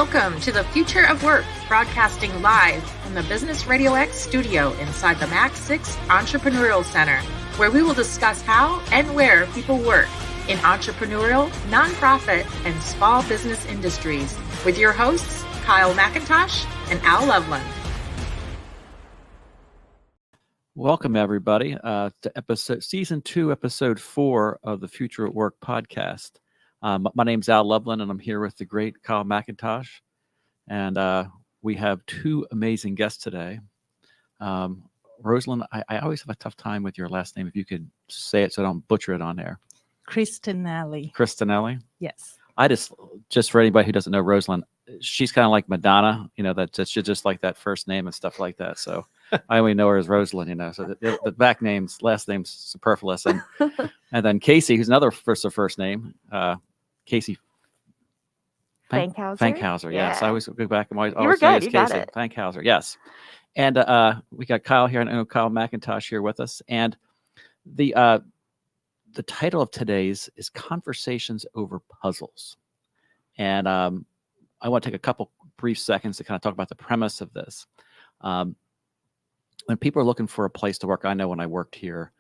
Welcome to the Future of Work, broadcasting live from the Business Radio X studio inside the Max 6 Entrepreneurial Center, where we will discuss how and where people work in entrepreneurial, nonprofit, and small business industries with your hosts, Kyle McIntosh and Al Loveland. Welcome, everybody, to Season 2, Episode 4 of the Future at Work podcast. My name's Al Loveland, and I'm here with the great Kyle McIntosh. And we have two amazing guests today. Rosalind, I always have a tough time with your last name. If you could say it so I don't butcher it on there. Kristinelli. Kristinelli? Yes. I just for anybody who doesn't know Rosalind, she's kind of like Madonna, that's just like that first name and stuff like that. So I only know her as Rosalind, so the back names, last name's superfluous. And then Casey, who's another first name, Casey Fankhauser. Yes. I always go back and always you were say good. it's You got Casey it. Fankhauser. Yes. And we got Kyle here, and Kyle McIntosh here with us. And the title of today's is Conversations Over Puzzles. And I want to take a couple brief seconds to kind of talk about the premise of this. When people are looking for a place to work, I know when I worked here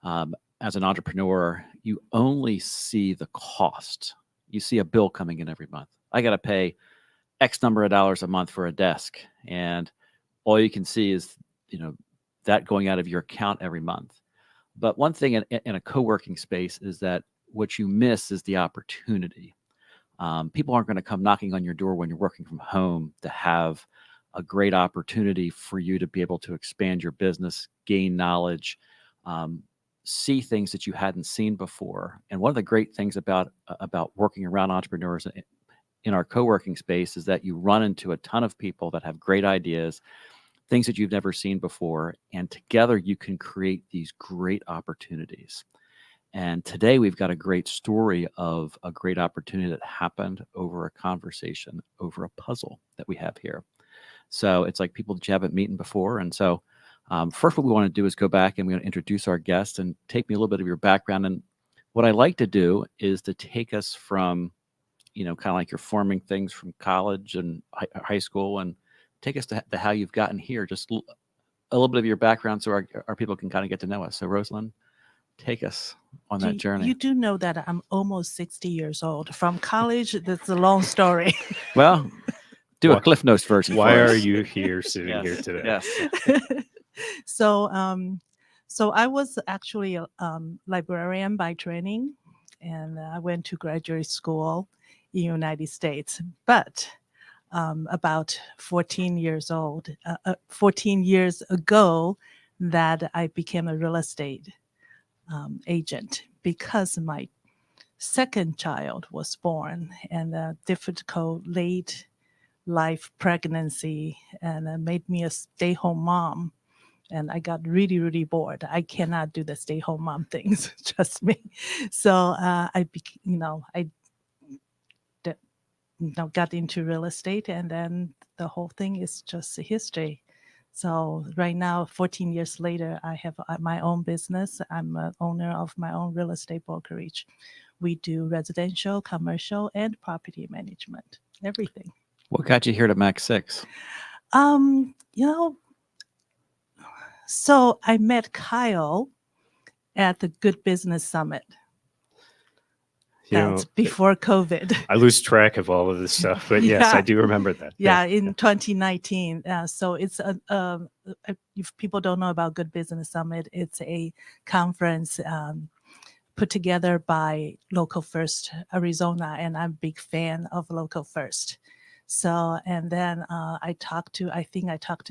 as an entrepreneur, you only see the cost. You see a bill coming in every month. I got to pay X number of dollars a month for a desk. And all you can see is, that going out of your account every month. But one thing in a co-working space is that what you miss is the opportunity. People aren't going to come knocking on your door when you're working from home to have a great opportunity for you to be able to expand your business, gain knowledge, see things that you hadn't seen before. And one of the great things about working around entrepreneurs in our co-working space is that you run into a ton of people that have great ideas, things that you've never seen before, and together you can create these great opportunities. And today we've got a great story of a great opportunity that happened over a conversation, over a puzzle that we have here. So it's like people that you haven't met before. And so first what we want to do is go back and we're going to introduce our guest and take me a little bit of your background. And what I like to do is to take us from, kind of like you're forming things from college and high school, and take us to how you've gotten here, just a little bit of your background so our people can kind of get to know us. So Rosalind, take us on that journey. You do know that I'm almost 60 years old. From college, that's a long story. Well, do a Cliff Notes version. Why are you here sitting here today? Yes. So I was actually a librarian by training, and I went to graduate school in the United States. But about 14 years ago, that I became a real estate agent because my second child was born, and a difficult late life pregnancy, and made me a stay-home mom. And I got really, really bored. I cannot do the stay-home mom things, trust me. So I got into real estate, and then the whole thing is just a history. So right now, 14 years later, I have my own business. I'm an owner of my own real estate brokerage. We do residential, commercial, and property management, everything. What got you here to Max 6? So I met Kyle at the Good Business Summit. That's before COVID. I lose track of all of this stuff, but yes, I do remember that. In 2019. So it's if people don't know about Good Business Summit, it's a conference put together by Local First Arizona, and I'm a big fan of Local First. So, and then I talked to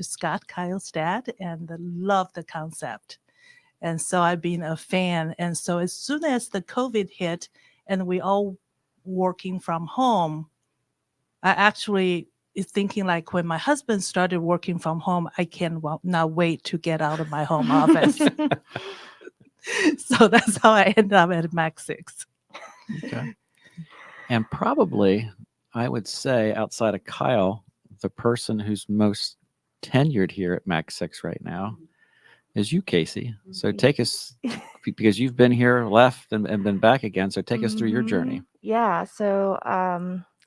Scott, Kyle's dad, and loved the concept. And so I've been a fan. And so as soon as the COVID hit and we all working from home, I actually is thinking like when my husband started working from home, I not wait to get out of my home office. So that's how I ended up at Max 6. Okay. And probably, I would say, outside of Kyle, the person who's most tenured here at Max 6 right now is you, Casey. So take us, because you've been here, left, and been back again. So take us through your journey. Yeah. So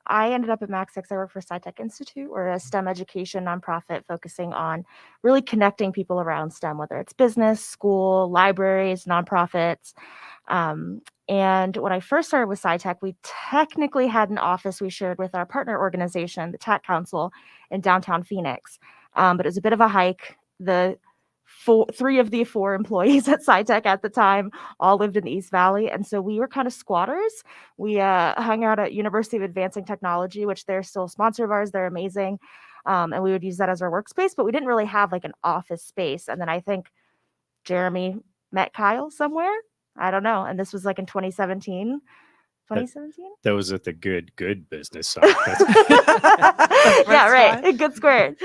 I ended up at Max 6. I work for SciTech Institute. We're a STEM education nonprofit focusing on really connecting people around STEM, whether it's business, school, libraries, nonprofits. And when I first started with SciTech, we technically had an office we shared with our partner organization, the Tech Council, in downtown Phoenix. But it was a bit of a hike. Three of the four employees at SciTech at the time all lived in the East Valley. And so we were kind of squatters. We hung out at University of Advancing Technology, which they're still a sponsor of ours. They're amazing. And we would use that as our workspace, but we didn't really have like an office space. And then I think Jeremy met Kyle somewhere. I don't know. And this was like in 2017. 2017? That was at the good business side. Yeah, right. Good squared.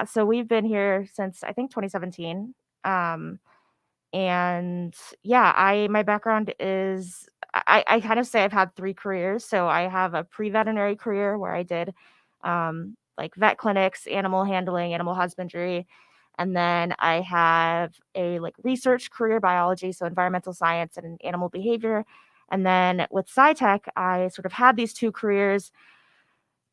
So we've been here since I think 2017. And yeah, my background is I kind of say I've had 3 careers. So I have a pre-veterinary career where I did like vet clinics, animal handling, animal husbandry. And then I have a like research career, biology, so environmental science and animal behavior. And then with SciTech, I sort of had these 2 careers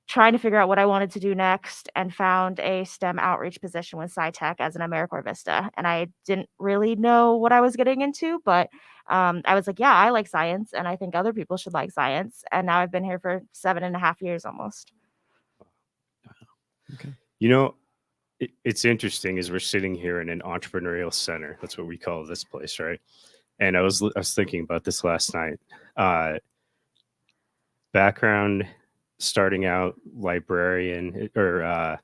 trying to figure out what I wanted to do next, and found a STEM outreach position with SciTech as an AmeriCorps Vista. And I didn't really know what I was getting into, but I was like, yeah, I like science, and I think other people should like science. And now I've been here for 7.5 years almost. Okay. You know, it's interesting as we're sitting here in an entrepreneurial center. That's what we call this place, right? And I was thinking about this last night. Background, starting out librarian, or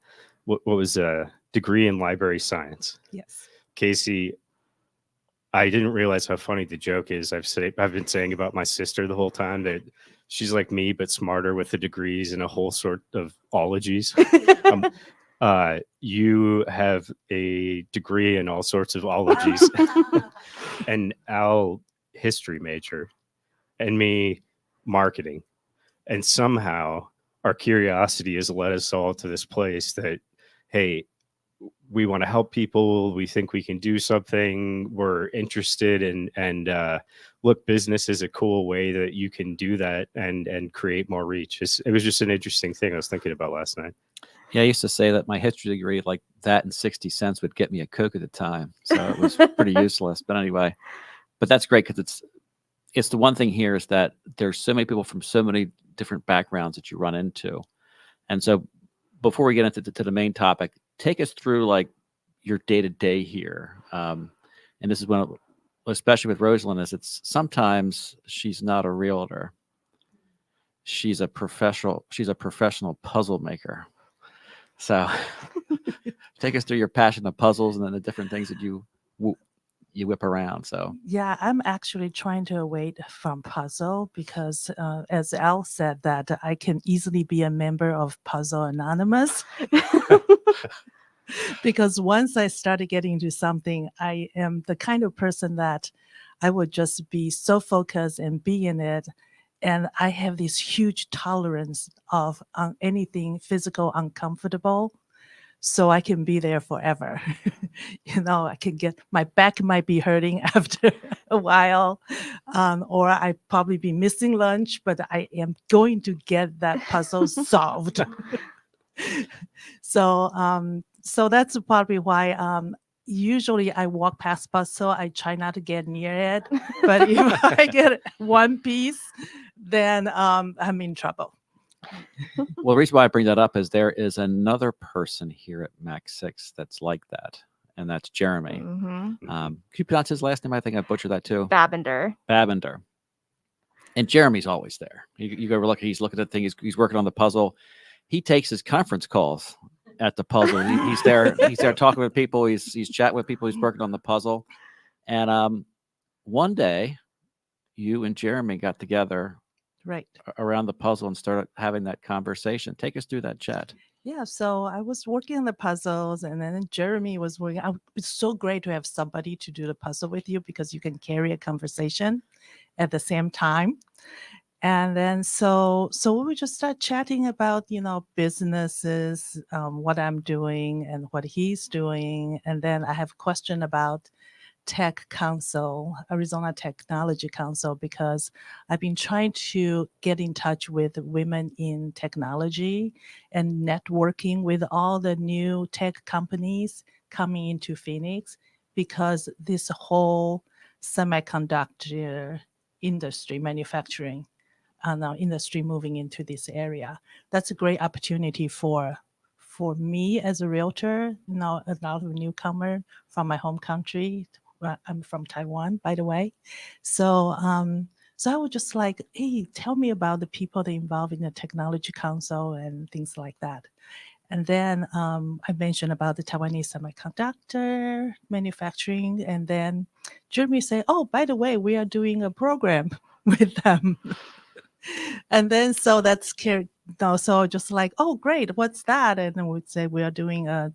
what was a degree in library science. Yes. Casey, I didn't realize how funny the joke is. I've been saying about my sister the whole time that she's like me, but smarter with the degrees and a whole sort of ologies. You have a degree in all sorts of ologies, and Al history major, and me marketing. And somehow our curiosity has led us all to this place that, hey, we want to help people. We think we can do something. We're interested and look, business is a cool way that you can do that and create more reach. It was just an interesting thing I was thinking about last night. Yeah, I used to say that my history degree, like that and 60 cents would get me a Coke at the time. So it was pretty useless. But anyway, but that's great because it's the one thing here is that there's so many people from so many different backgrounds that you run into. And so before we get into the main topic, take us through like your day-to-day here. And this is when, especially with Rosalind, is it's sometimes she's not a realtor. She's a professional puzzle maker. So take us through your passion of puzzles and then the different things that you whip around. So yeah, I'm actually trying to away from puzzle because as Al said, that I can easily be a member of Puzzle Anonymous. Because once I started getting into something, I am the kind of person that I would just be so focused and be in it. And I have this huge tolerance of anything physical uncomfortable. So I can be there forever. I can my back might be hurting after a while, or I probably be missing lunch, but I am going to get that puzzle solved. So that's probably why usually I walk past puzzle. I try not to get near it, but if I get one piece, then I'm in trouble. Well, the reason why I bring that up is there is another person here at Max 6 that's like that, and that's Jeremy. Mm-hmm. Can you pronounce his last name? I think I butchered that too. Babender. And Jeremy's always there. You go look, he's looking at the thing, he's working on the puzzle. He takes his conference calls at the puzzle. He's there talking with people, he's chatting with people, he's working on the puzzle. And one day you and Jeremy got together right around the puzzle and started having that conversation. Take us through that chat. Yeah, so I was working on the puzzles, and then Jeremy was working. It's so great to have somebody to do the puzzle with you because you can carry a conversation at the same time. And then so we would just start chatting about businesses, what I'm doing and what he's doing, and then I have a question about Tech Council, Arizona Technology Council, because I've been trying to get in touch with women in technology and networking with all the new tech companies coming into Phoenix, because this whole semiconductor industry, manufacturing industry moving into this area. That's a great opportunity for me as a realtor, a lot of newcomer from my home country. I'm from Taiwan, by the way. So so I was just like, hey, tell me about the people that involved in the technology council and things like that. And then I mentioned about the Taiwanese semiconductor manufacturing. And then Jeremy said, oh, by the way, we are doing a program with them. And then so that's so just like, oh, great, what's that? And then we'd say we are doing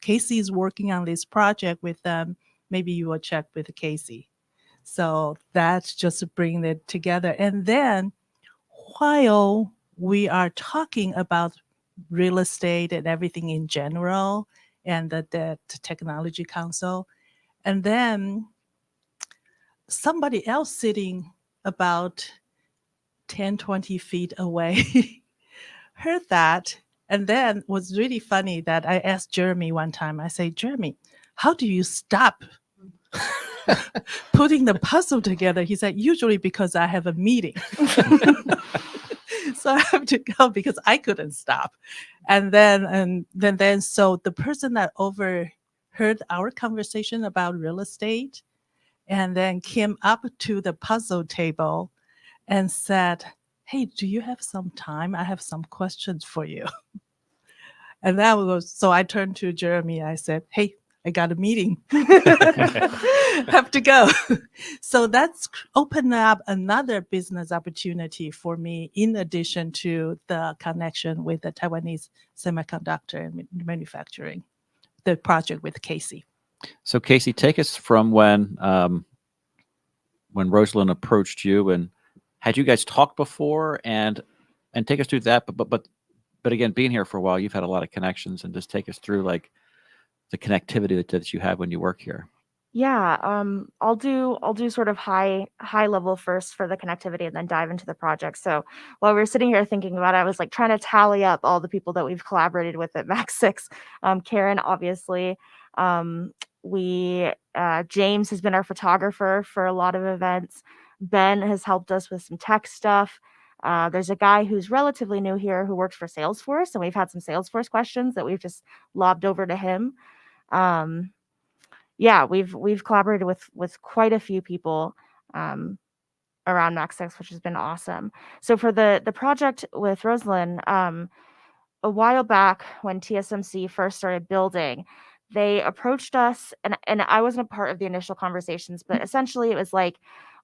Casey's working on this project with them. Maybe you will check with Casey. So that's just bringing it together. And then while we are talking about real estate and everything in general and the technology council, and then somebody else sitting about 10, 20 feet away heard that. And then was really funny that I asked Jeremy one time, I say, Jeremy, how do you stop putting the puzzle together? He said, usually because I have a meeting. So I have to go because I couldn't stop. And then so the person that overheard our conversation about real estate and then came up to the puzzle table and said, hey, do you have some time? I have some questions for you. And that was, so I turned to Jeremy. I said, hey, I got a meeting. Have to go. So that's opened up another business opportunity for me, in addition to the connection with the Taiwanese semiconductor and manufacturing, the project with Casey. So Casey, take us from when Rosalind approached you, and had you guys talked before, and take us through that. But again, being here for a while, you've had a lot of connections, and just take us through like the connectivity that you have when you work here. Yeah, I'll do sort of high level first for the connectivity and then dive into the project. So while we were sitting here thinking about it, I was like trying to tally up all the people that we've collaborated with at Max 6. Karen, obviously. James has been our photographer for a lot of events. Ben has helped us with some tech stuff. There's a guy who's relatively new here who works for Salesforce, and we've had some Salesforce questions that we've just lobbed over to him. Yeah, we've collaborated with quite a few people around Max 6, which has been awesome. So for the project with Rosalind, a while back when TSMC first started building, they approached us, and I wasn't a part of the initial conversations, but essentially it was like,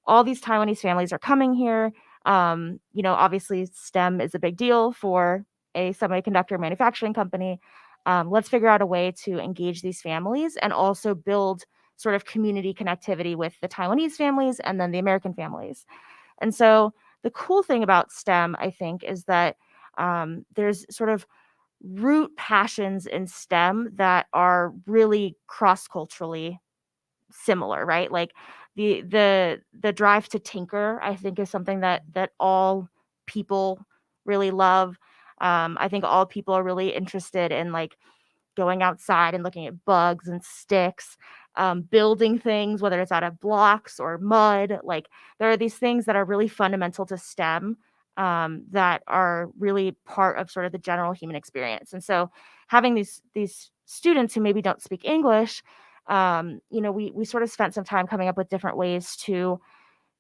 all these Taiwanese families are coming here. Obviously STEM is a big deal for a semiconductor manufacturing company. Let's figure out a way to engage these families and also build sort of community connectivity with the Taiwanese families and then the American families. And so the cool thing about STEM, I think, is that there's sort of root passions in STEM that are really cross-culturally similar, right? Like the drive to tinker, I think, is something that all people really love. I think all people are really interested in like going outside and looking at bugs and sticks, building things, whether it's out of blocks or mud. Like there are these things that are really fundamental to STEM, that are really part of sort of the general human experience. And so having these students who maybe don't speak English, we sort of spent some time coming up with different ways to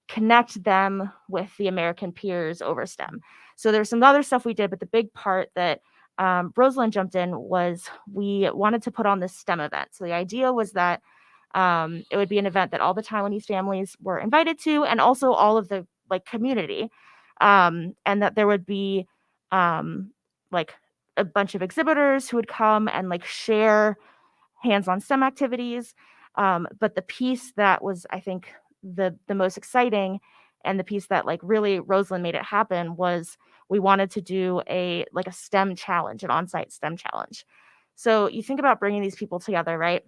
connect them with the American peers over STEM. So there's some other stuff we did, but the big part that Rosalind jumped in was we wanted to put on this STEM event. So the idea was that it would be an event that all the Taiwanese families were invited to, and also all of the like community, and that there would be like a bunch of exhibitors who would come and like share hands-on STEM activities. But the piece that was, I think, the most exciting, and the piece that like really Rosalind made it happen, was we wanted to do a STEM challenge, an on-site STEM challenge. So you think about bringing these people together, right?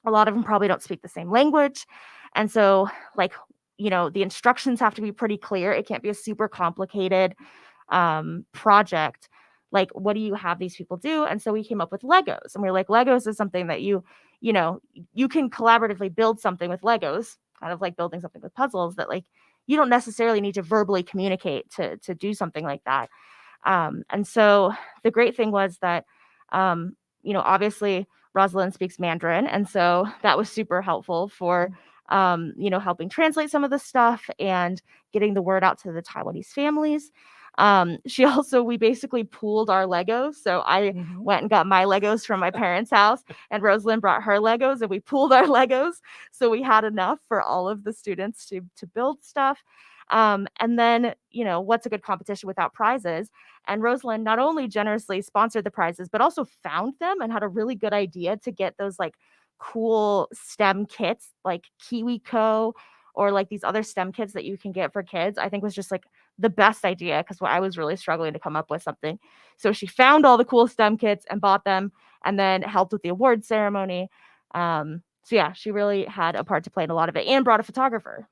A lot of them probably don't speak the same language. And so, like, the instructions have to be pretty clear. It can't be a super complicated project. Like, what do you have these people do? And so we came up with Legos, and we were like, Legos is something that you can collaboratively build something with Legos, kind of like building something with puzzles, that like you don't necessarily need to verbally communicate to do something like that. And so the great thing was that, obviously Rosalind speaks Mandarin. And so that was super helpful for, helping translate some of the stuff and getting the word out to the Taiwanese families. We basically pooled our Legos. So I went and got my Legos from my parents' house, and Rosalind brought her Legos, and we pooled our Legos. So we had enough for all of the students to build stuff. And then, what's a good competition without prizes? And Rosalind not only generously sponsored the prizes, but also found them and had a really good idea to get those like cool STEM kits like KiwiCo or like these other STEM kits that you can get for kids. I think was just like the best idea, because I was really struggling to come up with something. So she found all the cool STEM kits and bought them, and then helped with the award ceremony. So yeah, she really had a part to play in a lot of it, and brought a photographer.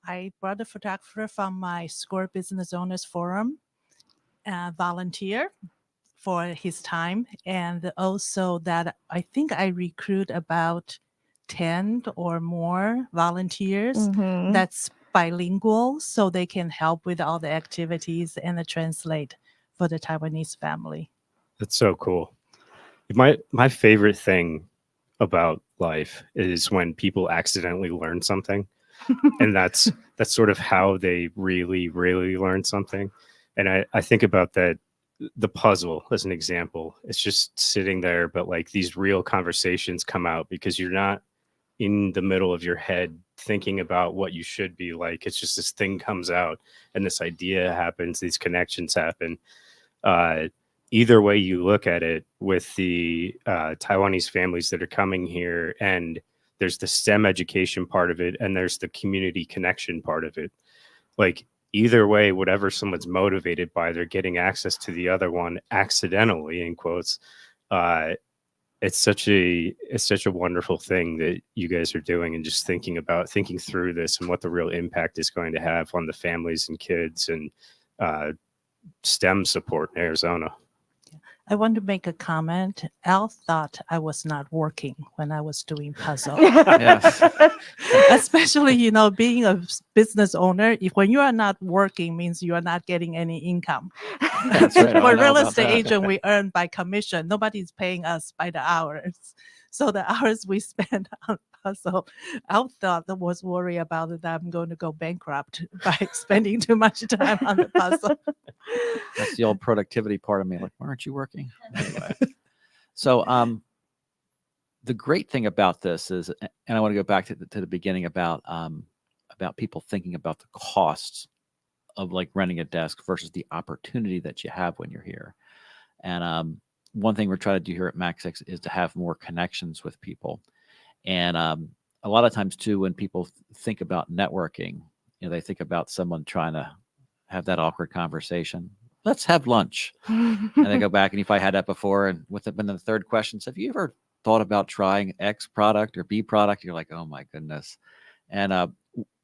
I brought a photographer from my Score Business Owners Forum, volunteer for his time. And also that I think I recruit about 10 or more volunteers that's bilingual, so they can help with all the activities and the translate for the Taiwanese family. That's so cool. My favorite thing about life is when people accidentally learn something. And that's sort of how they really, really learn something. And I think about that, the puzzle as an example. It's just sitting there, but like these real conversations come out because you're not in the middle of your head thinking about what you should be like. It's just this thing comes out and this idea happens, these connections happen. Either way you look at it, with the Taiwanese families that are coming here, and there's the STEM education part of it, and there's the community connection part of it. Like either way, whatever someone's motivated by, they're getting access to the other one accidentally, in quotes. It's such a wonderful thing that you guys are doing, and just thinking through this and what the real impact is going to have on the families and kids and STEM support in Arizona. I want to make a comment. Al thought I was not working when I was doing puzzle. Yes. Especially, being a business owner, when you are not working means you are not getting any income. That's right. I For know real about estate that. agent, we earn by commission. Nobody's paying us by the hours. So the hours we spend on puzzle, Al thought that was worried about it, that I'm going to go bankrupt by spending too much time on the puzzle. That's the old productivity part of me. Like, why aren't you working? Anyway. So, the great thing about this is, and I want to go back to the beginning about people thinking about the costs of like renting a desk versus the opportunity that you have when you're here. And one thing we're trying to do here at Max 6 is to have more connections with people. And a lot of times too, when people think about networking, they think about someone trying to have that awkward conversation. Let's have lunch. And they go back, and if I had that before, and within the third question, have you ever thought about trying X product or B product? You're like, oh my goodness. And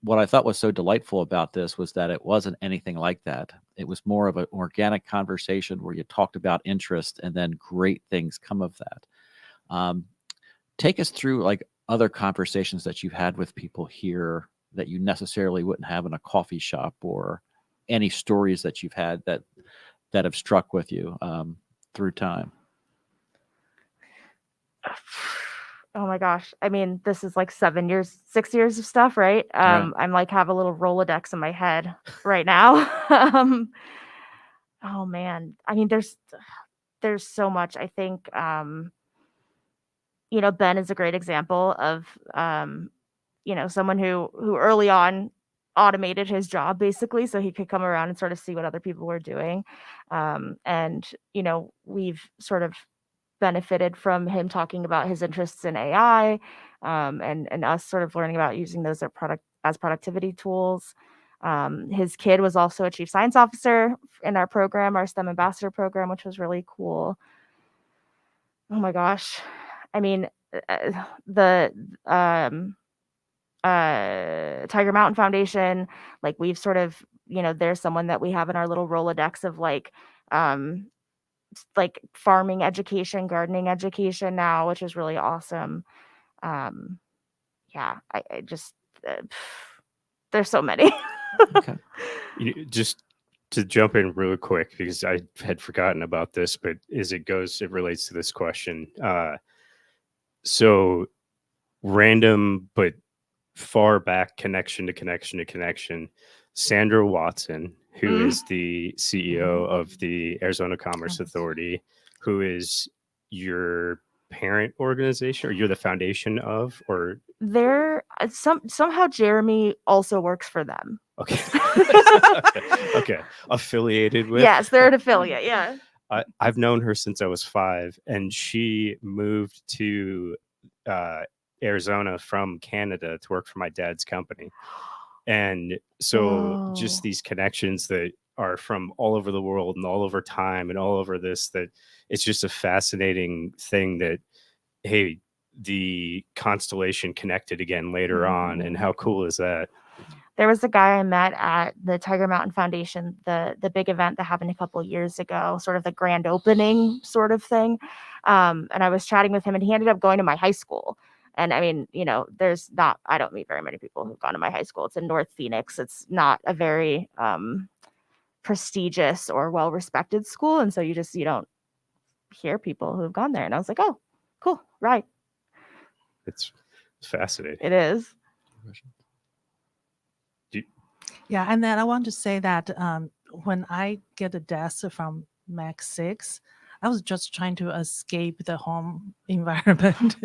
what I thought was so delightful about this was that it wasn't anything like that. It was more of an organic conversation where you talked about interest, and then great things come of that. Take us through like other conversations that you've had with people here that you necessarily wouldn't have in a coffee shop, or any stories that you've had that have struck with you through time. Oh my gosh. I mean, this is like 6 years of stuff, right? Right. I'm like, have a little Rolodex in my head right now. Oh man. I mean, there's so much. I think, Ben is a great example of, someone who early on automated his job basically, so he could come around and sort of see what other people were doing. And, we've sort of benefited from him talking about his interests in AI, and us sort of learning about using those as productivity tools. His kid was also a chief science officer in our program, our STEM ambassador program, which was really cool. Oh my gosh. I mean, the Tiger Mountain Foundation, like we've sort of, there's someone that we have in our little Rolodex of like farming education, gardening education now, which is really awesome. Yeah, I just there's so many. Okay. Just to jump in really quick, because I had forgotten about this, but as it goes, it relates to this question. So random, but far back connection to connection to connection. Sandra Watson, who is the CEO of the Arizona Commerce Authority, who is your parent organization, or you're the foundation of, or They're somehow Jeremy also works for them. okay. Okay, affiliated with. Yes, they're an affiliate. Yeah. I've known her since I was 5, and she moved to Arizona from Canada to work for my dad's company. And so just these connections that are from all over the world and all over time and all over this, that it's just a fascinating thing that, hey, the constellation connected again later on. And how cool is that? There was a guy I met at the Tiger Mountain Foundation, the big event that happened a couple of years ago, sort of the grand opening sort of thing. And I was chatting with him, and he ended up going to my high school. And I mean, I don't meet very many people who've gone to my high school. It's in North Phoenix. It's not a very prestigious or well-respected school. And so you don't hear people who have gone there. And I was like, oh, cool. Right. It's fascinating. It is. Yeah, and then I want to say that when I get a desk from Mac 6, I was just trying to escape the home environment.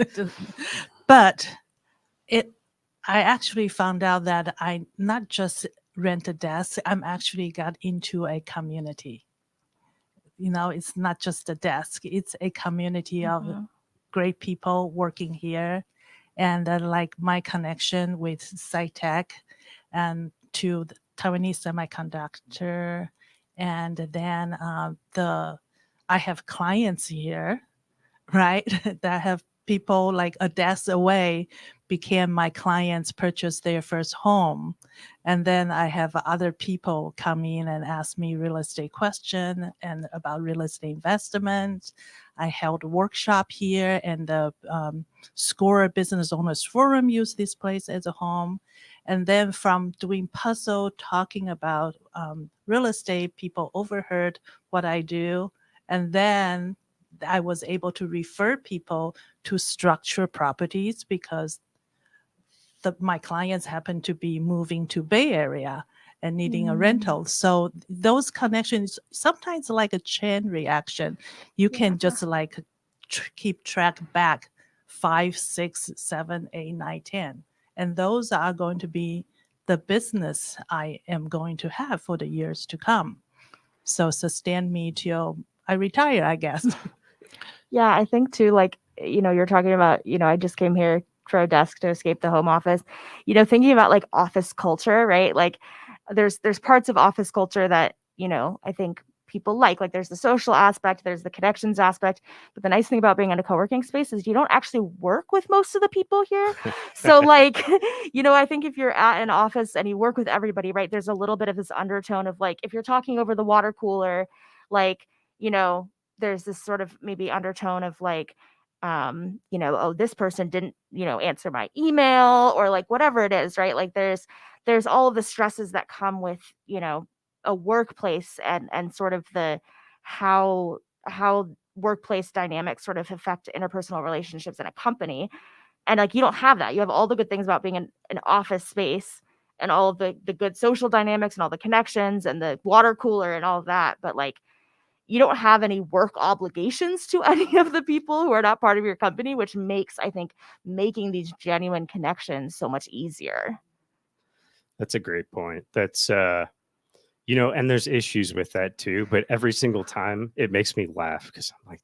But I actually found out that I not just rent a desk, I'm actually got into a community. It's not just a desk, it's a community of great people working here. And like my connection with SciTech and to the Taiwanese Semiconductor, and then I have clients here, right? That have people like a desk away became my clients, purchased their first home, and then I have other people come in and ask me real estate question and about real estate investment. I held a workshop here, and the SCORE Business Owners Forum used this place as a home. And then from doing puzzle, talking about real estate, people overheard what I do. And then I was able to refer people to structure properties because my clients happen to be moving to Bay Area and needing a rental. So those connections, sometimes like a chain reaction, you can just like keep track back 5, 6, 7, 8, 9, 10. And those are going to be the business I am going to have for the years to come. So sustain me till I retire, I guess. Yeah, I think too, like, you're talking about, I just came here for a desk to escape the home office, thinking about like office culture, right? Like there's parts of office culture that, I think people like there's the social aspect, there's the connections aspect. But the nice thing about being in a co-working space is you don't actually work with most of the people here. So like, I think if you're at an office and you work with everybody, right, there's a little bit of this undertone of like, if you're talking over the water cooler, like, there's this sort of maybe undertone of like, oh, this person didn't, answer my email, or like whatever it is, right? Like there's all of the stresses that come with, a workplace and sort of the how workplace dynamics sort of affect interpersonal relationships in a company. And like you don't have that. You have all the good things about being in an office space and all of the good social dynamics and all the connections and the water cooler and all of that. But like you don't have any work obligations to any of the people who are not part of your company, which makes, I think, making these genuine connections so much easier. That's a great point. That's You know, and there's issues with that too, but every single time it makes me laugh because I'm like,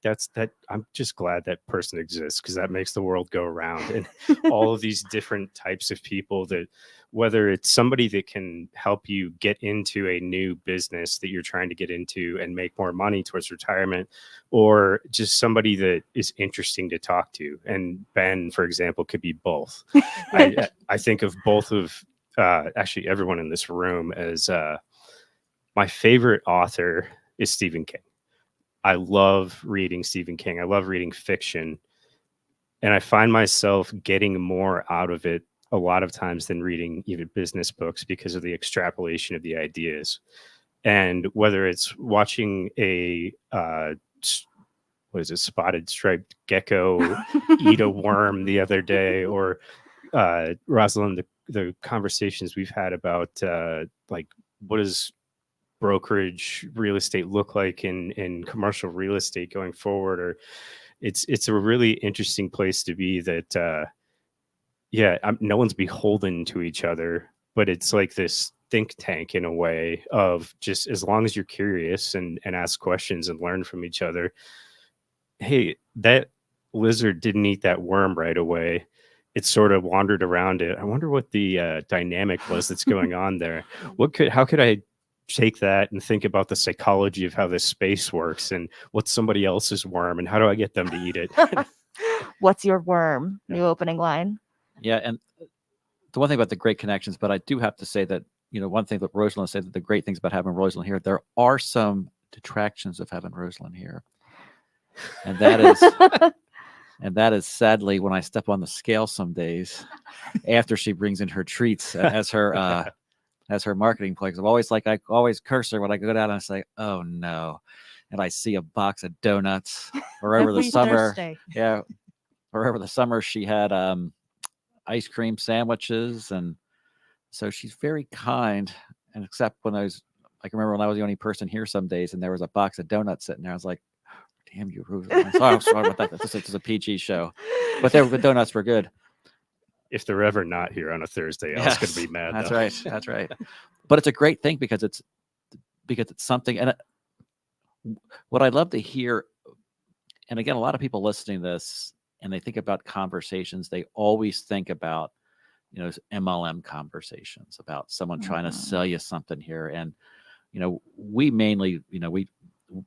I'm just glad that person exists because that makes the world go around. And all of these different types of people that, whether it's somebody that can help you get into a new business that you're trying to get into and make more money towards retirement, or just somebody that is interesting to talk to. And Ben, for example, could be both. I think of both of actually everyone in this room as my favorite author is Stephen King. I love reading Stephen King. I love reading fiction. And I find myself getting more out of it a lot of times than reading even business books because of the extrapolation of the ideas. And whether it's watching a spotted striped gecko eat a worm the other day, or Rosalind, the conversations we've had about like what does brokerage real estate look like in commercial real estate going forward, or it's a really interesting place to be that no one's beholden to each other, but it's like this think tank in a way of just as long as you're curious and ask questions and learn from each other. Hey, that lizard didn't eat that worm right away. It sort of wandered around it. I wonder what the dynamic was that's going on there. How could I take that and think about the psychology of how this space works and what's somebody else's worm and how do I get them to eat it? What's your worm? New opening line. Yeah, and the one thing about the great connections, but I do have to say that, one thing that Rosalind said, that the great things about having Rosalind here, there are some detractions of having Rosalind here. And that is sadly when I step on the scale some days after she brings in her treats as her marketing play. I always curse her when I go down and I say, "Oh no," and I see a box of donuts. Or over the summer, Thursday. yeah, or over the summer she had ice cream sandwiches, and so she's very kind. And except when I can remember when I was the only person here some days, and there was a box of donuts sitting there, I was like, "Damn you, Rosalind!" I'm sorry about that. This is a PG show, but the donuts were good. If they're ever not here on a Thursday, I was going to be mad. That's though. right. That's right. But it's a great thing because it's something. And what I love to hear, and again, a lot of people listening to this, and they think about conversations, they always think about, MLM conversations about someone trying to sell you something here. And, we mainly,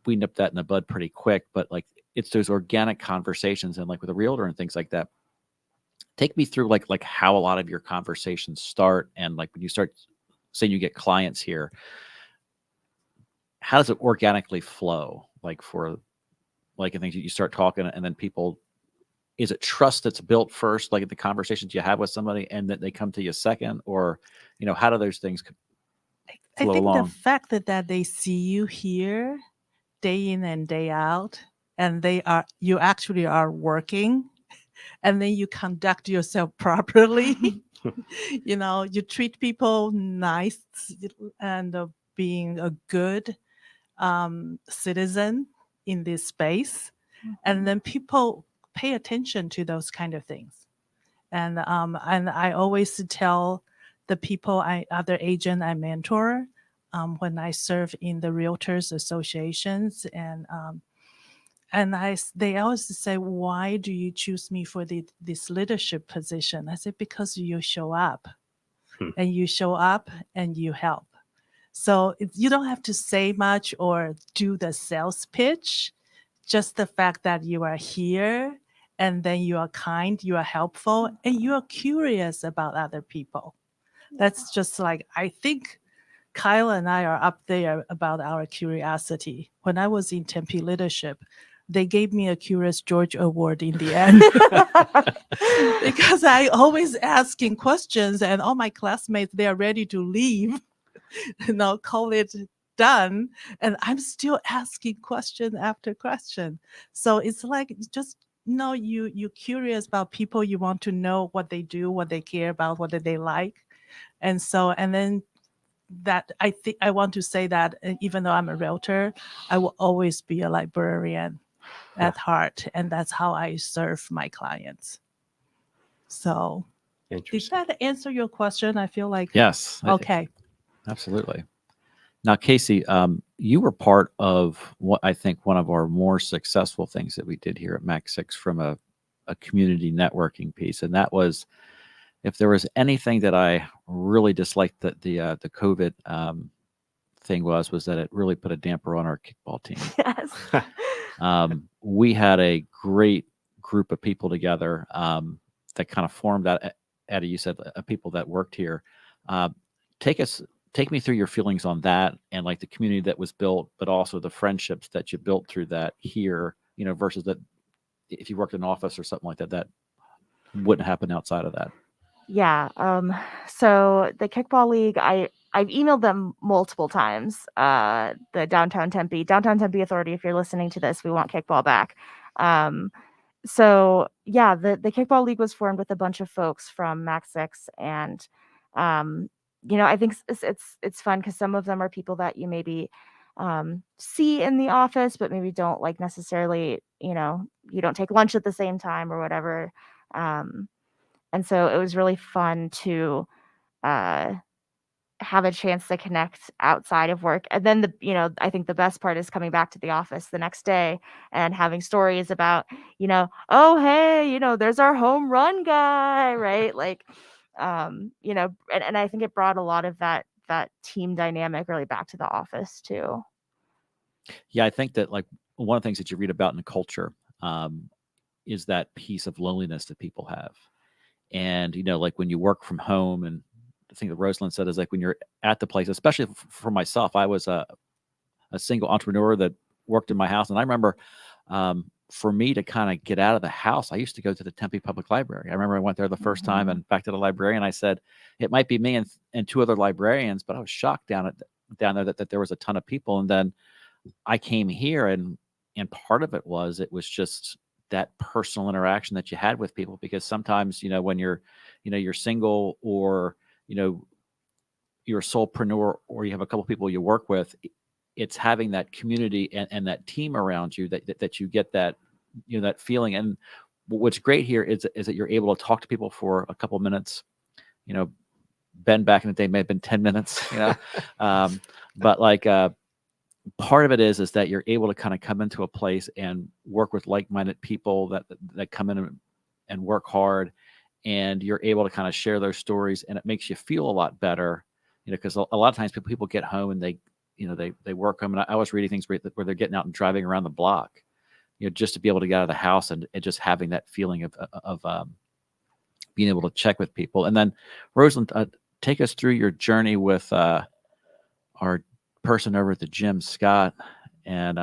we nip that in the bud pretty quick, but like it's those organic conversations, and like with a realtor and things like that. Take me through like how a lot of your conversations start, and like when you start saying you get clients here, how does it organically flow? Like for like I think you start talking, and then people, is it trust that's built first, like the conversations you have with somebody, and that they come to you second, or how do those things I flow think along? the fact that they see you here day in and day out, and you actually are working, and then you conduct yourself properly. You treat people nice, and being a good citizen in this space, and then people pay attention to those kind of things. And I always tell the people, other agent I mentor, when I serve in the realtors associations, and they always say, "Why do you choose me for this leadership position?" I said, "Because you show up, and you show up and you help." So you don't have to say much or do the sales pitch. Just the fact that you are here, and then you are kind, you are helpful, and you are curious about other people. That's just like, I think Kyle and I are up there about our curiosity. When I was in Tempe leadership, they gave me a Curious George Award in the end because I always asking questions, and all my classmates, they are ready to leave, call it done, and I'm still asking question after question. So it's like just you're curious about people, you want to know what they do, what they care about, what they like, and then that I think I want to say that even though I'm a realtor, I will always be a librarian at heart, and that's how I serve my clients. So did that answer your question? I feel like Yes. Okay. Absolutely. Now, Casey, you were part of what I think one of our more successful things that we did here at Mac 6 from a community networking piece. And that was, if there was anything that I really disliked that the COVID thing was that it really put a damper on our kickball team. Yes. We had a great group of people together that kind of formed out. Eddie, you said people that worked here. Take me through your feelings on that and like the community that was built, but also the friendships that you built through that here, versus that if you worked in an office or something like that, that wouldn't happen outside of that. Yeah. So the Kickball League, I've emailed them multiple times. The Downtown Tempe Authority, if you're listening to this, we want kickball back. So yeah, the Kickball League was formed with a bunch of folks from Mac 6, and I think it's fun because some of them are people that you maybe see in the office, but maybe don't like necessarily, you don't take lunch at the same time or whatever. And so it was really fun to have a chance to connect outside of work. And then I think the best part is coming back to the office the next day and having stories about, oh, hey, there's our home run guy, right? Like, and I think it brought a lot of that team dynamic really back to the office too. Yeah, I think that like one of the things that you read about in the culture is that piece of loneliness that people have. And, like when you work from home, and the thing that Rosalind said is like when you're at the place, especially for myself, I was a single entrepreneur that worked in my house. And I remember for me to kind of get out of the house, I used to go to the Tempe Public Library. I remember I went there the first time and back to the librarian. I said, it might be me and two other librarians, but I was shocked down there that there was a ton of people. And then I came here and part of it was just that personal interaction that you had with people, because sometimes, when you're single or, you're a solopreneur or you have a couple people you work with, it's having that community and that team around you that you get that, that feeling. And what's great here is that you're able to talk to people for a couple minutes. Ben back in the day may have been 10 minutes, but like, part of it is that you're able to kind of come into a place and work with like-minded people that come in and work hard, and you're able to kind of share those stories, and it makes you feel a lot better, because a lot of times people get home and they work home, and I was reading things where they're getting out and driving around the block, just to be able to get out of the house and just having that feeling of being able to check with people. And then Rosalind, take us through your journey with our person over at the gym, Scott, and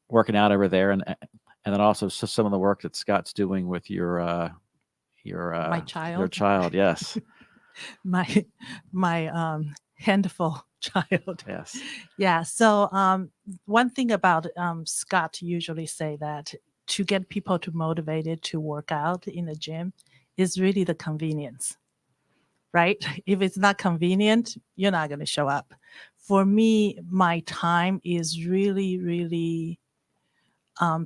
working out over there, and then also some of the work that Scott's doing with your My child. your child. Yes. my handful child. Yes. Yeah. So one thing about Scott usually say that to get people to motivated to work out in the gym is really the convenience, right? If it's not convenient, you're not going to show up. For me, my time is really, really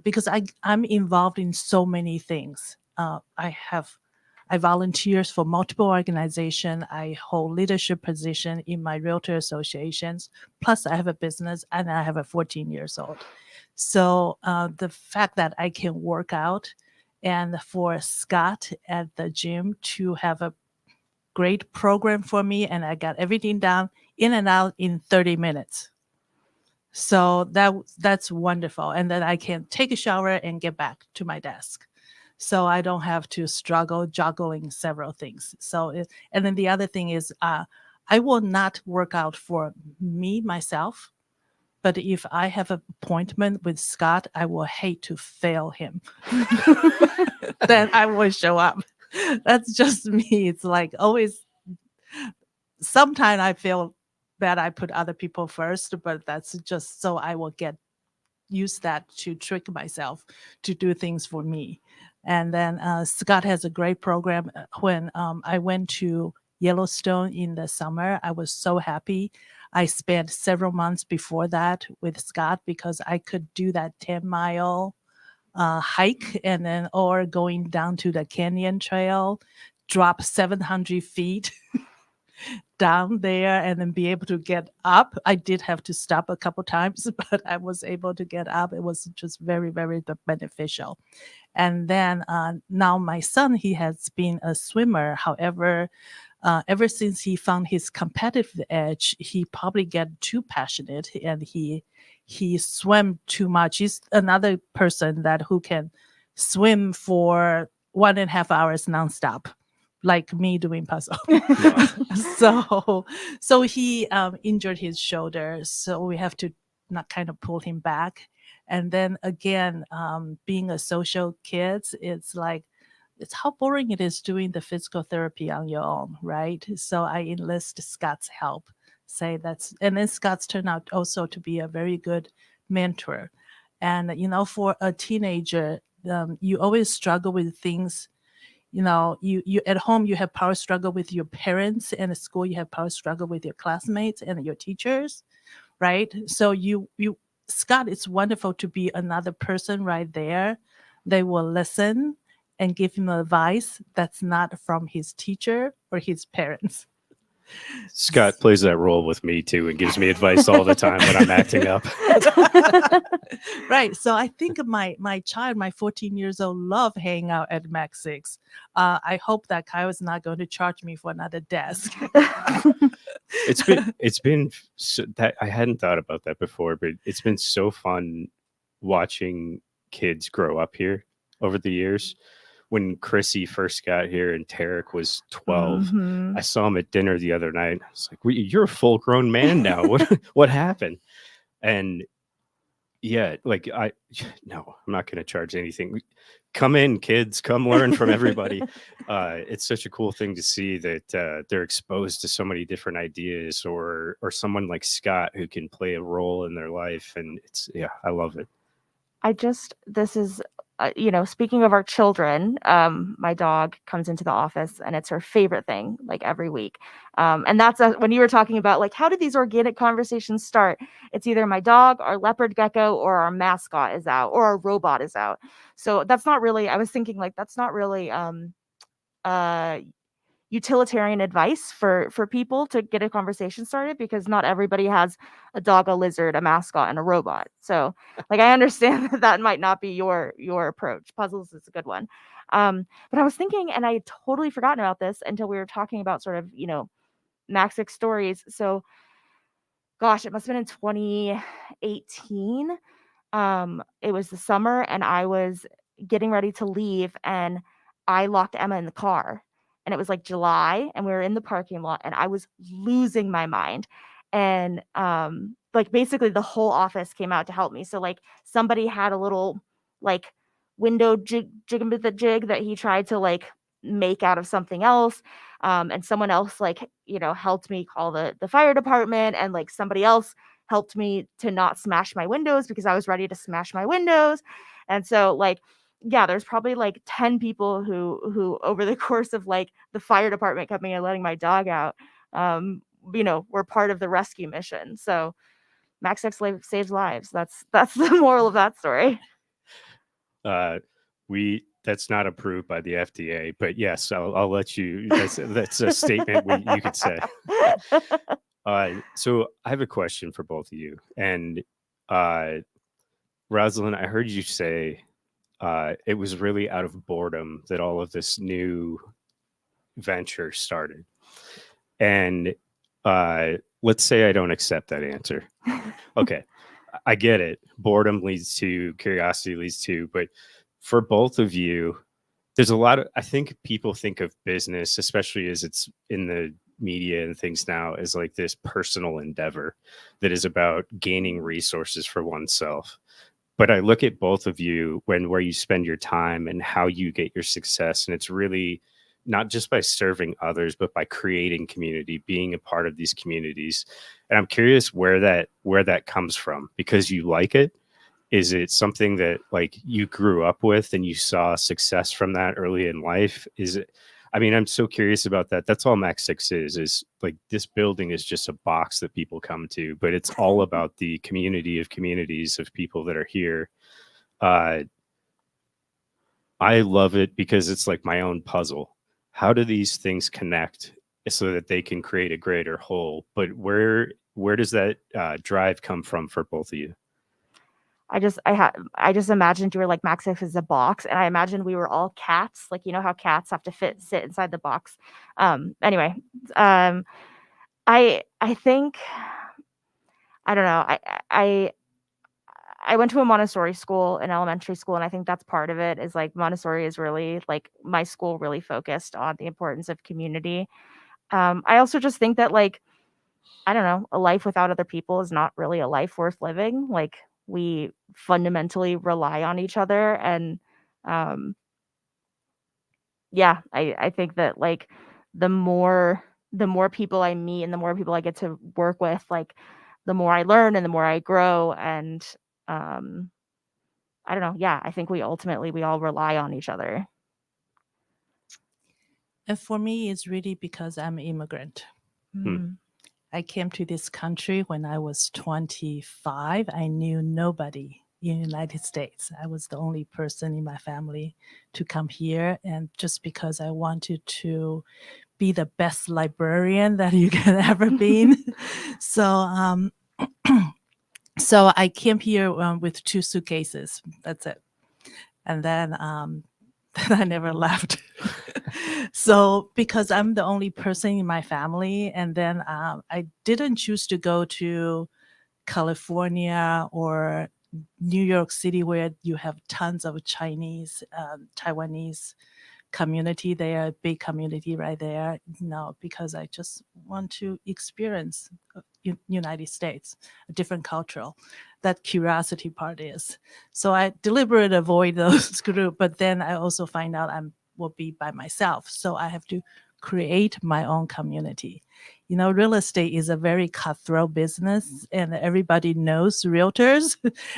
because I'm involved in so many things. I volunteer for multiple organizations. I hold leadership position in my realtor associations. Plus, I have a business and I have a 14 years old. So the fact that I can work out, and for Scott at the gym to have a great program for me, and I got everything down in and out in 30 minutes. So that's wonderful. And then I can take a shower and get back to my desk. So I don't have to struggle juggling several things. And then the other thing is I will not work out for myself. But if I have an appointment with Scott, I will hate to fail him. Then I will show up. That's just me. It's like always, sometimes I feel bad I put other people first, but that's just so I will use that to trick myself to do things for me. And then Scott has a great program. When I went to Yellowstone in the summer, I was so happy. I spent several months before that with Scott because I could do that 10-mile hike, and then or going down to the canyon trail, drop 700 feet down there and then be able to get up. I did have to stop a couple times, but I was able to get up. It was just very, very beneficial. And then now my son, he has been a swimmer. However, ever since he found his competitive edge, he probably get too passionate and he swam too much. He's another person that who can swim for 1.5 hours nonstop, like me doing puzzle. So he injured his shoulder. So we have to not kind of pull him back. And then again, being a social kid, it's how boring it is doing the physical therapy on your own, right? So I enlist Scott's help. And then Scott's turned out also to be a very good mentor. And for a teenager, you always struggle with things. You at home you have power struggle with your parents, and at school you have power struggle with your classmates and your teachers, right? So Scott, it's wonderful to be another person right there. They will listen and give him advice that's not from his teacher or his parents. Scott plays that role with me too and gives me advice all the time when I'm acting up. Right. So I think my child, my 14 years old, love hanging out at Mac 6. I hope that Kyle is not going to charge me for another desk. It's been so that I hadn't thought about that before, but it's been so fun watching kids grow up here over the years. When Chrissy first got here and Tarek was 12, Mhm. I saw him at dinner the other night. I was like, "You're a full grown man now. What happened?" And yeah, like no, I'm not going to charge anything. Come in, kids. Come learn from everybody. It's such a cool thing to see that they're exposed to so many different ideas, or someone like Scott who can play a role in their life, and I love it. This is, speaking of our children, my dog comes into the office and it's her favorite thing, like every week. And that's when you were talking about like, how did these organic conversations start? It's either my dog, our leopard gecko, or our mascot is out, or our robot is out. So that's not really, I was thinking like, that's not really, utilitarian advice for people to get a conversation started, because not everybody has a dog, a lizard, a mascot, and a robot. So like I understand that might not be your approach. Puzzles is a good one. But I was thinking, and I had totally forgotten about this until we were talking about sort of Mac 6 stories. So gosh, it must have been in 2018. It was the summer and I was getting ready to leave and I locked Emma in the car. And it was like July and we were in the parking lot and I was losing my mind. And like basically the whole office came out to help me. So like somebody had a little like window jig that he tried to like make out of something else. And someone else like, helped me call the fire department, and like somebody else helped me to not smash my windows because I was ready to smash my windows. And so like, yeah, there's probably like 10 people who over the course of like the fire department coming and letting my dog out, were part of the rescue mission. So Mac 6 saves lives. That's the moral of that story. That's not approved by the FDA, but yes, I'll let you. That's a statement you could say. So I have a question for both of you, and Rosalind, I heard you say it was really out of boredom that all of this new venture started. And let's say I don't accept that answer. Okay, I get it. Boredom leads to curiosity, leads to, but for both of you, there's a lot of, I think people think of business, especially as it's in the media and things now, as like this personal endeavor that is about gaining resources for oneself. But I look at both of you where you spend your time and how you get your success. And it's really not just by serving others, but by creating community, being a part of these communities. And I'm curious where that comes from, because you like it. Is it something that like you grew up with and you saw success from that early in life? Is it, I mean, I'm so curious about that. That's all Mac 6 is like, this building is just a box that people come to, but it's all about the community of communities of people that are here. I love it because it's like my own puzzle. How do these things connect so that they can create a greater whole. But where does that drive come from for both of you? I just imagined you were like Max is a box, and I imagined we were all cats, like you know how cats have to sit inside the box. Anyway, I think I don't know. I went to a Montessori school in elementary school, and I think that's part of it. Is like Montessori is really like my school really focused on the importance of community. I also just think that like I don't know, a life without other people is not really a life worth living. Like we fundamentally rely on each other, and um, yeah, I think that like the more people I meet and the more people I get to work with, like the more I learn and the more I grow, and um, I don't know. Yeah, I think we all rely on each other. And for me, it's really because I'm an immigrant. I came to this country when I was 25. I knew nobody in the United States. I was the only person in my family to come here. And just because I wanted to be the best librarian that you can ever be. So, so I came here with 2 suitcases. That's it. And then then I never left. So because I'm the only person in my family, and then I didn't choose to go to California or New York City, where you have tons of Chinese, Taiwanese community there, big community right there. No, because I just want to experience United States, a different cultural. That curiosity part is. So I deliberately avoid those group, but then I also find out will be by myself. So I have to create my own community. You know, real estate is a very cutthroat business, and everybody knows realtors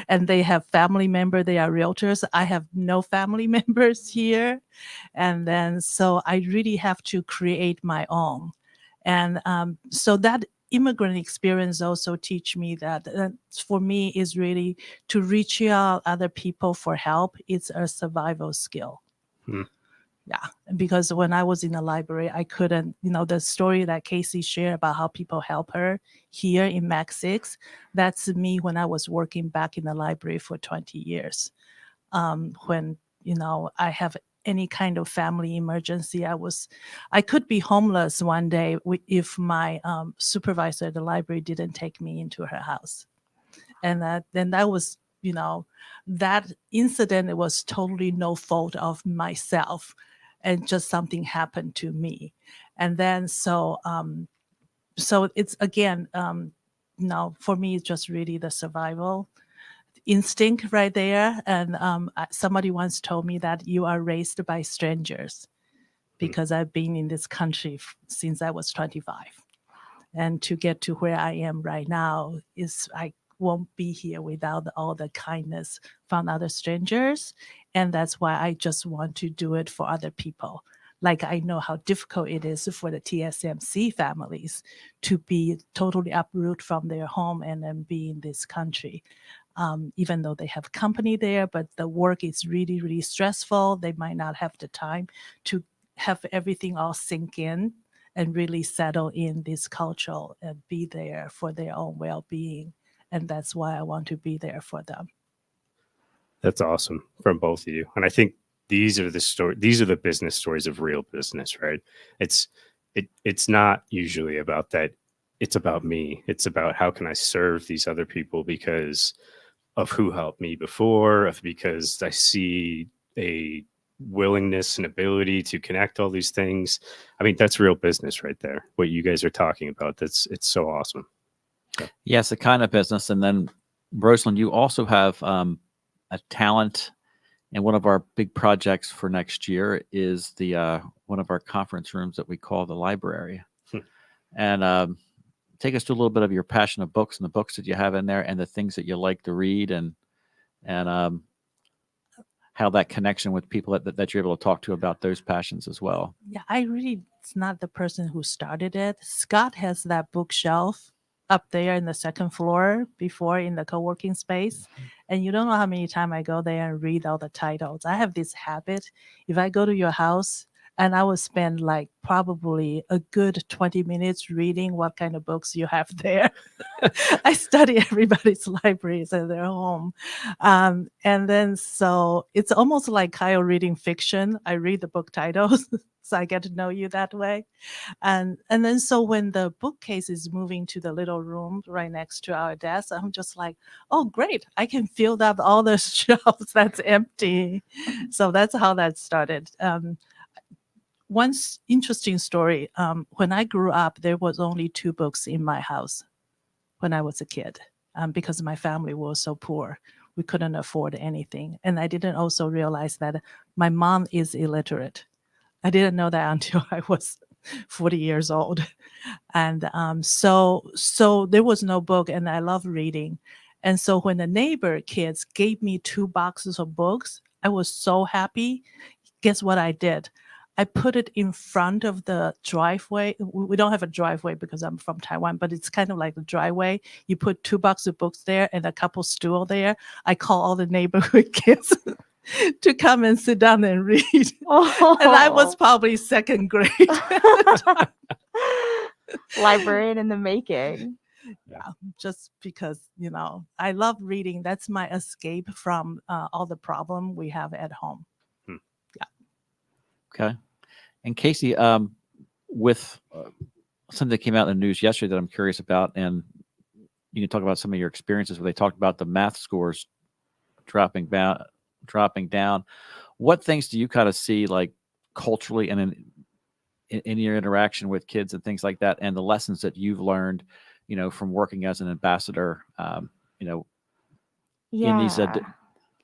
and they have family member, they are realtors. I have no family members here. And then, so I really have to create my own. And so that immigrant experience also teach me that for me is really to reach out other people for help. It's a survival skill. Yeah, because when I was in the library, I couldn't, the story that Casey shared about how people help her here in Mac 6, that's me when I was working back in the library for 20 years. When, I have any kind of family emergency, I could be homeless one day if my supervisor at the library didn't take me into her house. And then that was, that incident, it was totally no fault of myself, and just something happened to me. And then so it's again, for me, it's just really the survival instinct right there. And somebody once told me that you are raised by strangers, because I've been in this country since I was 25. And to get to where I am right now I won't be here without all the kindness from other strangers. And that's why I just want to do it for other people. Like I know how difficult it is for the TSMC families to be totally uproot from their home and then be in this country. Even though they have company there, but the work is really, really stressful. They might not have the time to have everything all sink in and really settle in this culture and be there for their own well-being. And that's why I want to be there for them. That's awesome from both of you. And I think these are the business stories of real business, right? It's not usually about that. It's about me. It's about how can I serve these other people because of who helped me before, because I see a willingness and ability to connect all these things. I mean, that's real business right there. What you guys are talking about, it's so awesome. Yes, the kind of business. And then, Rosalind, you also have a talent, and one of our big projects for next year is the one of our conference rooms that we call the library. And take us to a little bit of your passion of books and the books that you have in there and the things that you like to read, and how that connection with people that you're able to talk to about those passions as well. Yeah, it's not the person who started it. Scott has that bookshelf up there in the second floor before in the co-working space. And you don't know how many times I go there and read all the titles. I have this habit. If I go to your house, And I would spend like probably a good 20 minutes reading what kind of books you have there. I study everybody's libraries at their home. And then so it's almost like Kyle reading fiction. I read the book titles, so I get to know you that way. And then so when the bookcase is moving to the little room right next to our desk, I'm just like, oh great, I can fill up all the shelves that's empty. So that's how that started. One interesting story, when I grew up, there was only 2 books in my house when I was a kid, because my family was so poor. We couldn't afford anything. And I didn't also realize that my mom is illiterate. I didn't know that until I was 40 years old. And so there was no book, and I love reading. And so when the neighbor kids gave me 2 boxes of books, I was so happy. Guess what I did? I put it in front of the driveway. We don't have a driveway because I'm from Taiwan, but it's kind of like the driveway. You put 2 boxes of books there and a couple stool there. I call all the neighborhood kids to come and sit down and read. Oh. And I was probably 2nd grade. Librarian in the making. Yeah, just because, I love reading. That's my escape from all the problem we have at home. Okay. And Casey, with something that came out in the news yesterday that I'm curious about, and you can talk about some of your experiences where they talked about the math scores dropping down. What things do you kind of see, like culturally and in your interaction with kids and things like that, and the lessons that you've learned, from working as an ambassador, in these,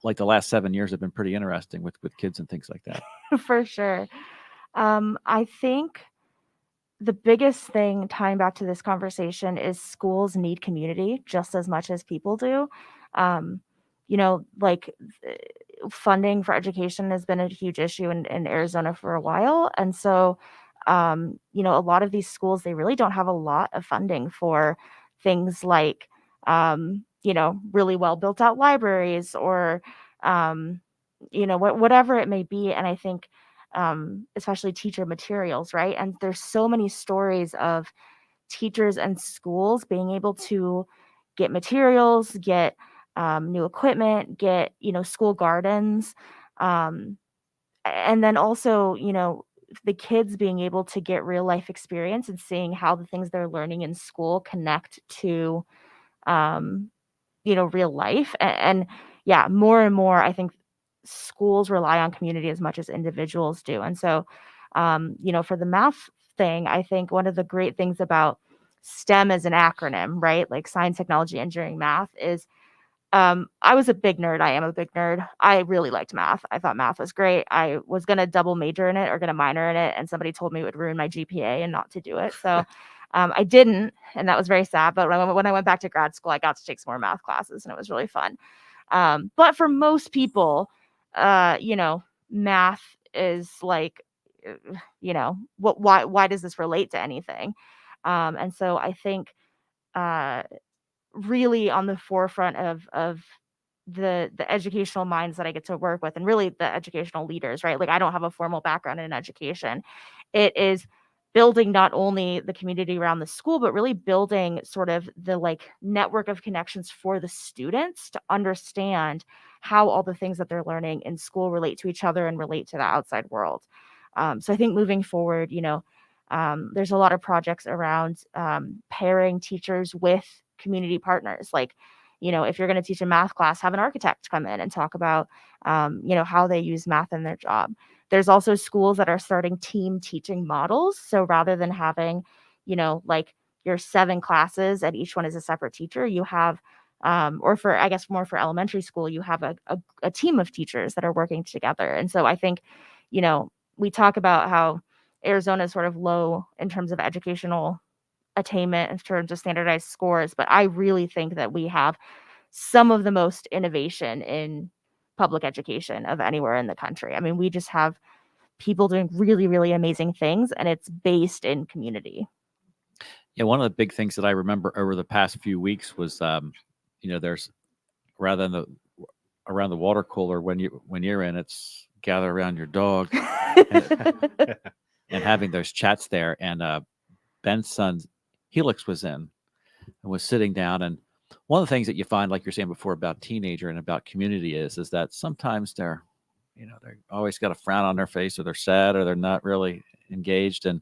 like the last 7 years have been pretty interesting with kids and things like that. For sure. I think the biggest thing tying back to this conversation is schools need community just as much as people do. Funding for education has been a huge issue in Arizona for a while. And so, a lot of these schools, they really don't have a lot of funding for things like, really well built out libraries or, whatever it may be. And I think, especially teacher materials, right? And there's so many stories of teachers and schools being able to get materials, get new equipment, get, school gardens. And then also, the kids being able to get real life experience and seeing how the things they're learning in school connect to, real life. And yeah, more and more, I think schools rely on community as much as individuals do. And so, for the math thing, I think one of the great things about STEM as an acronym, right? Like science, technology, engineering, math is, I was a big nerd. I am a big nerd. I really liked math. I thought math was great. I was going to double major in it or going to minor in it. And somebody told me it would ruin my GPA and not to do it. So I didn't. And that was very sad. But when I went back to grad school, I got to take some more math classes and it was really fun. But for most people, math is like, why does this relate to anything? And so I think, really on the forefront of the educational minds that I get to work with and really the educational leaders, right? Like I don't have a formal background in education. It is building not only the community around the school, but really building sort of the like network of connections for the students to understand how all the things that they're learning in school relate to each other and relate to the outside world. So I think moving forward, there's a lot of projects around pairing teachers with community partners. Like, if you're going to teach a math class, have an architect come in and talk about, how they use math in their job. There's also schools that are starting team teaching models. So rather than having, like your 7 classes and each one is a separate teacher, you have, or for, I guess, more for elementary school, you have a team of teachers that are working together. And so I think, we talk about how Arizona is sort of low in terms of educational attainment in terms of standardized scores, but I really think that we have some of the most innovation in public education of anywhere in the country. I mean, we just have people doing really, really amazing things, and it's based in community. Yeah, one of the big things that I remember over the past few weeks was, there's rather than around the water cooler when you're in, it's gather around your dog and having those chats there. And Ben's son, Helix, was in and was sitting down. And one of the things that you find, like you're saying before about teenager and about community is that sometimes they're always got a frown on their face, or they're sad, or they're not really engaged. And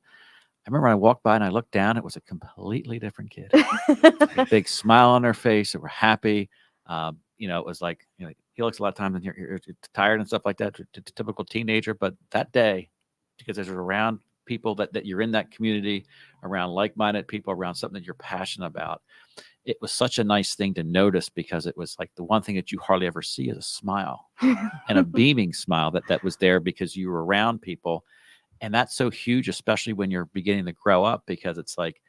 I remember I walked by and I looked down, it was a completely different kid. A big smile on their face. They were happy. It was like, he looks a lot of times and you're tired and stuff like that, typical teenager. But that day, because there's around people that you're in that community, around like-minded people, around something that you're passionate about, it was such a nice thing to notice, because it was like the one thing that you hardly ever see is a smile and a beaming smile that was there because you were around people. And that's so huge, especially when you're beginning to grow up, because it's like,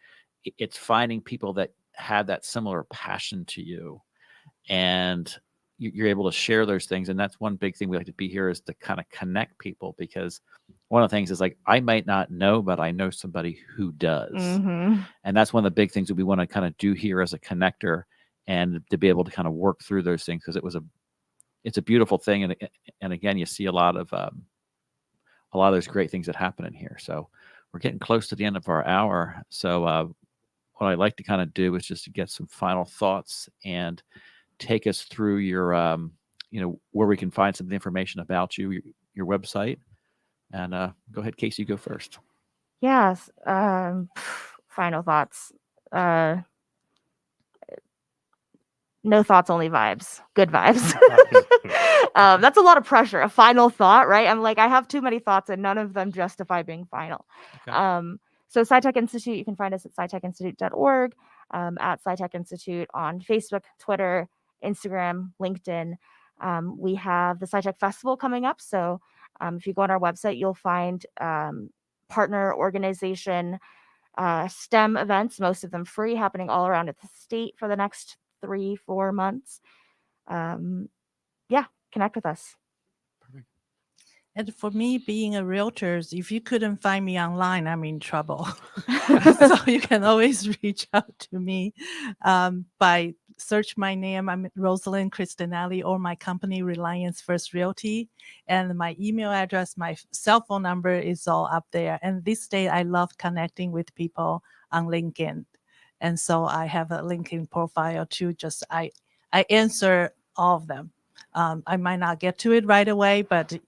it's finding people that have that similar passion to you, and you're able to share those things. And that's one big thing we like to be here, is to kind of connect people, because one of the things is like, I might not know, but I know somebody who does. Mm-hmm. And that's one of the big things that we want to kind of do here as a connector, and to be able to kind of work through those things, because it's a beautiful thing. And again, you see a lot of those great things that happen in here. So we're getting close to the end of our hour. So what I'd like to kind of do is just to get some final thoughts and take us through your, where we can find some information about you, your website. And go ahead, Casey, go first. Yes. Final thoughts. No thoughts, only vibes. Good vibes. That's a lot of pressure. A final thought, right? I'm like, I have too many thoughts and none of them justify being final. Okay. So SciTech Institute, you can find us at scitechinstitute.org, at SciTech Institute on Facebook, Twitter, Instagram, LinkedIn. We have the SciTech Festival coming up. So if you go on our website, you'll find partner organization STEM events, most of them free, happening all around the state for the next 3-4 months. Connect with us. And for me, being a realtor, if you couldn't find me online, I'm in trouble. So you can always reach out to me by search my name. I'm Rosalind Cristinelli, or my company, Reliance First Realty. And my email address, my cell phone number is all up there. And this day, I love connecting with people on LinkedIn. And so I have a LinkedIn profile too. I answer all of them. I might not get to it right away, but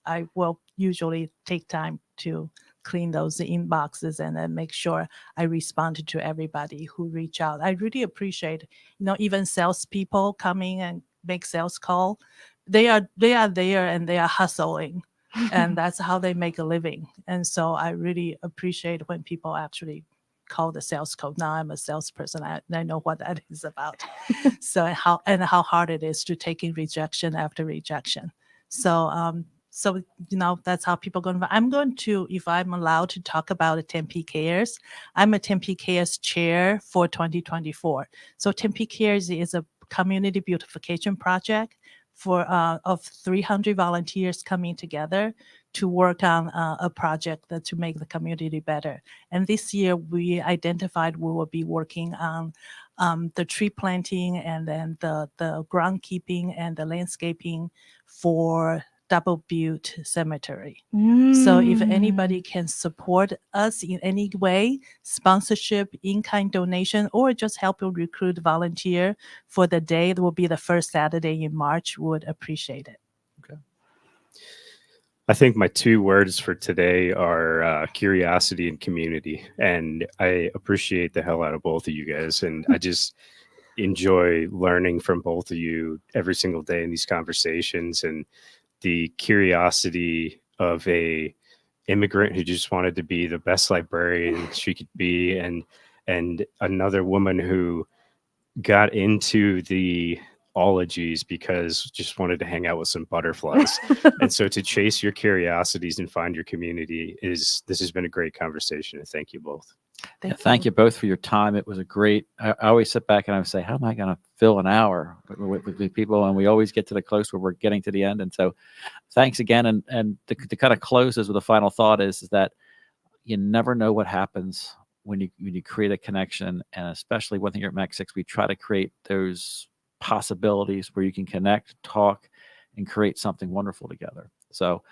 I will usually take time to clean those inboxes and then make sure I respond to everybody who reach out. I really appreciate, even salespeople coming and make sales call. They are there and they are hustling, and that's how they make a living. And so I really appreciate when people actually call the sales code. Now I'm a salesperson. I know what that is about. So how hard it is to take in rejection after rejection. So that's how people go. I'm going to, if I'm allowed to talk about Tempe Cares, I'm a Tempe Cares chair for 2024. So Tempe Cares is a community beautification project of 300 volunteers coming together to work on a project to make the community better. And this year we identified we will be working on the tree planting, and then the groundkeeping and the landscaping for Double Butte Cemetery. So if anybody can support us in any way, sponsorship, in-kind donation, or just help you recruit volunteer for the day, that will be the first Saturday in March, would appreciate it. Okay. I think my 2 words for today are curiosity and community. And I appreciate the hell out of both of you guys. And I just enjoy learning from both of you every single day in these conversations. And the curiosity of a immigrant who just wanted to be the best librarian she could be, and another woman who got into the ologies because just wanted to hang out with some butterflies. And so to chase your curiosities and find your community this has been a great conversation. And thank you both. Thank you both for your time. It was a great, I always sit back and I would say, how am I going to fill an hour with people? And we always get to the close where we're getting to the end. And so thanks again. And to kind of close this with a final thought is that you never know what happens when you create a connection. And especially one thing here at Mac 6, we try to create those possibilities where you can connect, talk, and create something wonderful together. So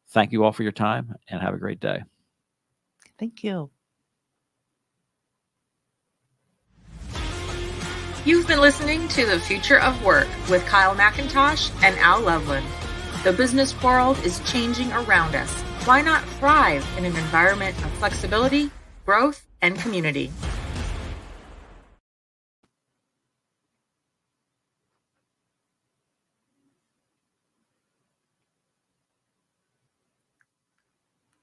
thank you all for your time and have a great day. Thank you. You've been listening to The Future of Work with Kyle McIntosh and Al Loveland. The business world is changing around us. Why not thrive in an environment of flexibility, growth, and community?